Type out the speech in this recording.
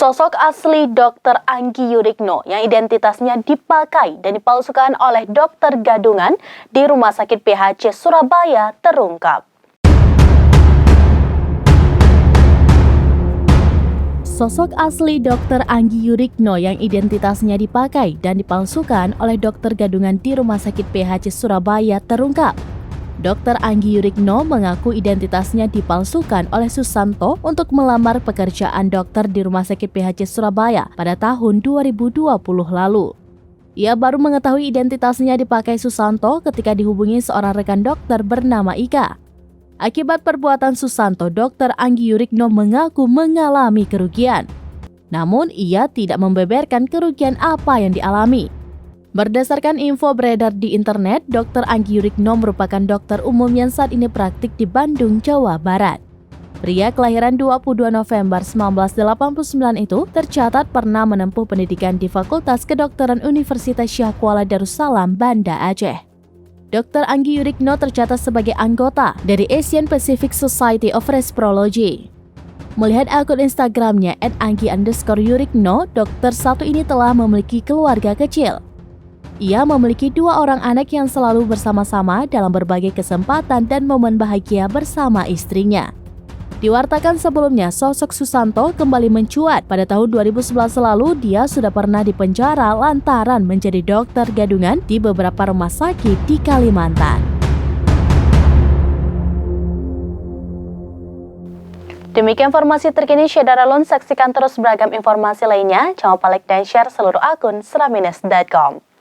Sosok asli Dr. Anggi Yurikno yang identitasnya dipakai dan dipalsukan oleh dokter gadungan di Rumah Sakit PHC Surabaya terungkap. Sosok asli Dr. Anggi Yurikno yang identitasnya dipakai dan dipalsukan oleh dokter gadungan di Rumah Sakit PHC Surabaya terungkap. Dr. Anggi Yurikno mengaku identitasnya dipalsukan oleh Susanto untuk melamar pekerjaan dokter di Rumah Sakit PHC Surabaya pada tahun 2020 lalu. Ia baru mengetahui identitasnya dipakai Susanto ketika dihubungi seorang rekan dokter bernama Ika. Akibat perbuatan Susanto, Dr. Anggi Yurikno mengaku mengalami kerugian. Namun ia tidak membeberkan kerugian apa yang dialami. Berdasarkan info beredar di internet, Dr. Anggi Yurikno merupakan dokter umum yang saat ini praktik di Bandung, Jawa Barat. Pria kelahiran 22 November 1989 itu tercatat pernah menempuh pendidikan di Fakultas Kedokteran Universitas Syah Kuala Darussalam, Banda Aceh. Dr. Anggi Yurikno tercatat sebagai anggota dari Asian Pacific Society of Respirology. Melihat akun Instagramnya @anggi_yurikno, dokter satu ini telah memiliki keluarga kecil. Ia memiliki 2 orang anak yang selalu bersama-sama dalam berbagai kesempatan dan momen bahagia bersama istrinya. Diwartakan sebelumnya, sosok Susanto kembali mencuat. Pada tahun 2011 lalu, dia sudah pernah dipenjara lantaran menjadi dokter gadungan di beberapa rumah sakit di Kalimantan. Demikian informasi terkini Syedaralun, saksikan terus beragam informasi lainnya. Jangan lupa like dan share seluruh akun seramines.com.